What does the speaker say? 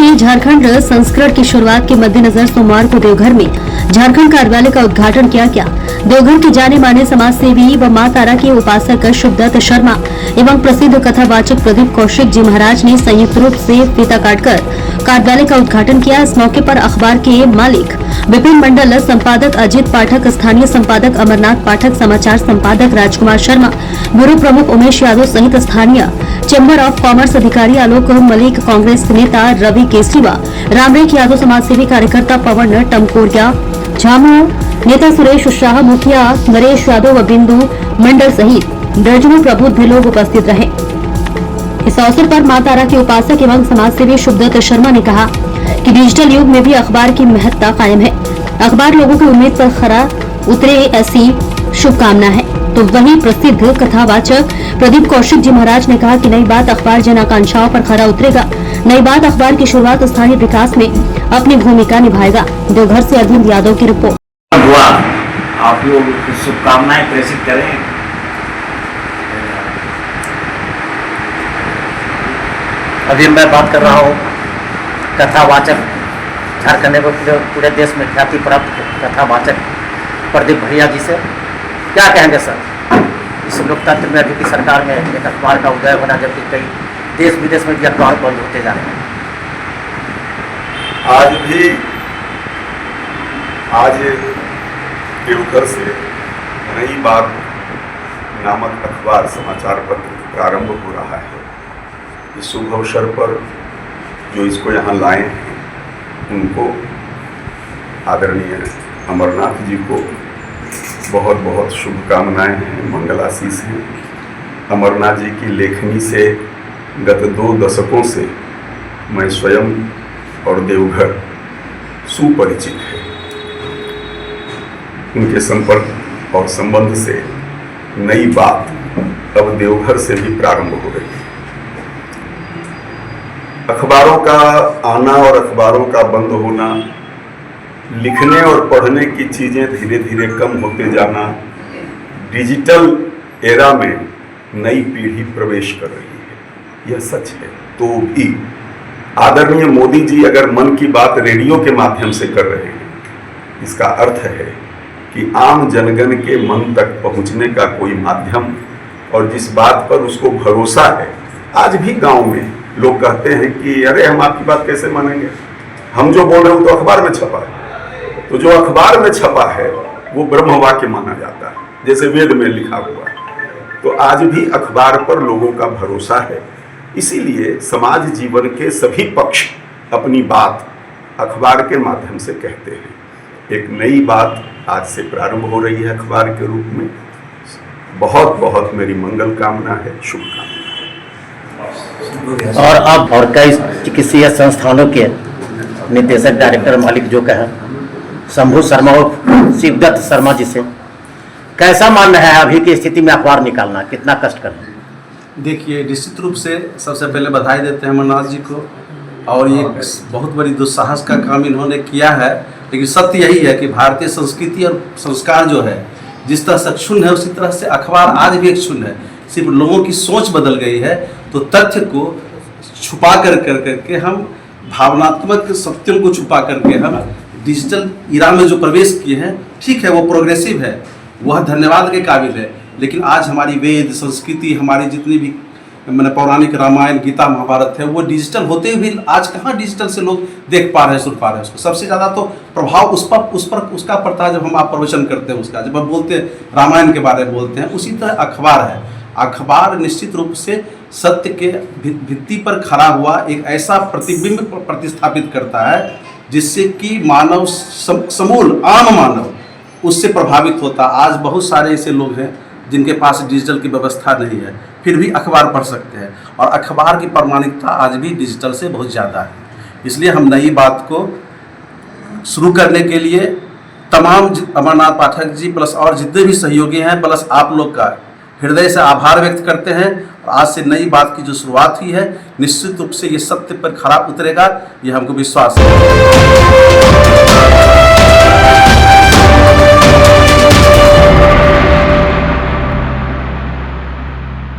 में झारखंड संस्करण की शुरुआत के मद्देनजर सोमवार को देवघर में झारखंड कार्यालय का उद्घाटन किया गया। देवघर के जाने माने समाजसेवी व मां तारा के उपासक शुभदत्त शर्मा एवं प्रसिद्ध कथावाचक प्रदीप कौशिक जी महाराज ने संयुक्त रूप से फीता काटकर कार्यालय का उद्घाटन किया। इस मौके पर अखबार के मालिक विपिन मंडल, संपादक अजित पाठक, स्थानीय संपादक अमरनाथ पाठक, समाचार संपादक राजकुमार शर्मा, ब्यूरो प्रमुख उमेश यादव सहित स्थानीय चैम्बर ऑफ कॉमर्स अधिकारी आलोक मलिक, कांग्रेस नेता रवि केसरीवा, रामरेख यादव, समाजसेवी कार्यकर्ता पवन टमकोरिया, झामू नेता सुरेश शाह, मुखिया नरेश यादव व बिंदु मंडल सहित दर्जनों प्रबुद्ध लोग उपस्थित रहे। इस अवसर पर मां तारा के उपासक एवं समाजसेवी शुभदत्त शर्मा ने कहा कि डिजिटल युग में भी अखबार की महत्ता कायम है। अखबार लोगों की उम्मीद पर खरा उतरे, ऐसी शुभकामना है। तो वहीं प्रसिद्ध कथावाचक प्रदीप कौशिक जी महाराज ने कहा कि नई बात अखबार जन आकांक्षाओं पर खरा उतरेगा। नई बात अखबार की शुरुआत स्थानीय विकास में अपनी भूमिका निभाएगा। देवघर से अरविंद यादव की रिपोर्ट। आप लोग शुभकामनाएं प्रेषित करें। अभी मैं बात कर रहा हूँ कथावाचक, झारखंड एवं पूरे देश में ख्याति प्राप्त कथावाचक प्रदीप भैया जी से। क्या कहेंगे सर, इस लोकतंत्र में अभी की सरकार में एक अखबार का उदय होना, जबकि कई देश विदेश में भी अखबार बंद होते जा रहे हैं। आज देवघर से नई बात नामक अखबार समाचार पत्र प्रारंभ हो रहा है। इस शुभ अवसर पर जो इसको यहाँ लाए हैं उनको आदरणीय अमरनाथ जी को बहुत बहुत शुभकामनाएं हैं, मंगलाशीष हैं। अमरनाथ जी की लेखनी से गत 2 दशकों से मैं स्वयं और देवघर सुपरिचित है। उनके संपर्क और संबंध से नई बात अब देवघर से भी प्रारंभ हो रही है। अखबारों का आना और अखबारों का बंद होना, लिखने और पढ़ने की चीज़ें धीरे धीरे कम होते जाना, डिजिटल एरा में नई पीढ़ी प्रवेश कर रही है, यह सच है। तो भी आदरणीय मोदी जी अगर मन की बात रेडियो के माध्यम से कर रहे हैं, इसका अर्थ है कि आम जनगण के मन तक पहुंचने का कोई माध्यम, और जिस बात पर उसको भरोसा है। आज भी गांव में लोग कहते हैं कि अरे हम आपकी बात कैसे मानेंगे, हम जो बोल रहे हो तो अखबार में छपा है। तो जो अखबार में छपा है वो ब्रह्म वाक्य माना जाता है, जैसे वेद में लिखा हुआ। तो आज भी अखबार पर लोगों का भरोसा है। इसीलिए समाज जीवन के सभी पक्ष अपनी बात अखबार के माध्यम से कहते हैं। एक नई बात आज से प्रारंभ हो रही है अखबार के रूप में। बहुत बहुत मेरी मंगल कामना है, शुभकामना। और अब और कई चिकित्सीय संस्थानों के निदेशक, डायरेक्टर, मालिक जो कहें, शंभू शर्मा और शिवदत्त शर्मा जी से कैसा मानना है अभी की स्थिति में अखबार निकालना कितना कष्टकर है? देखिए, निश्चित रूप से सबसे पहले बधाई देते हैं अमरनाथ जी को, और ये बहुत बड़ी दुस्साहस का काम इन्होंने किया है। लेकिन सत्य यही है कि भारतीय संस्कृति और संस्कार जो है जिस तरह से क्षुण्ण है, उसी तरह से अखबार आज भी एक क्षुण्ण है। सिर्फ लोगों की सोच बदल गई है। तो तथ्य को छुपा करके हम भावनात्मक सत्यों को छुपा करके हम डिजिटल इरा में जो प्रवेश किए हैं, ठीक है, वो प्रोग्रेसिव है, वह धन्यवाद के काबिल है। लेकिन आज हमारी वेद संस्कृति, हमारी जितनी भी मैंने पौराणिक रामायण गीता महाभारत है, वो डिजिटल होते हुए भी आज कहाँ डिजिटल से लोग देख पा रहे हैं, सुन पा रहे हैं उसको। सबसे ज़्यादा तो प्रभाव उस पर उसका पड़ता है जब हम आप प्रवचन करते हैं उसका, जब हम बोलते हैं रामायण के बारे में बोलते हैं। उसी तरह अखबार है। अखबार निश्चित रूप से सत्य के भित्ति पर खड़ा हुआ एक ऐसा प्रतिबिंब प्रतिस्थापित करता है जिससे कि मानव समूल आम मानव उससे प्रभावित होता। आज बहुत सारे ऐसे लोग हैं जिनके पास डिजिटल की व्यवस्था नहीं है, फिर भी अखबार पढ़ सकते हैं, और अखबार की प्रामाणिकता आज भी डिजिटल से बहुत ज़्यादा है। इसलिए हम नई बात को शुरू करने के लिए तमाम अमरनाथ पाठक जी प्लस और जितने भी सहयोगी हैं प्लस आप लोग का हृदय से आभार व्यक्त करते हैं। और आज से नई बात की जो शुरुआत हुई है, निश्चित रूप से ये सत्य पर खरा उतरेगा, ये हमको विश्वास है।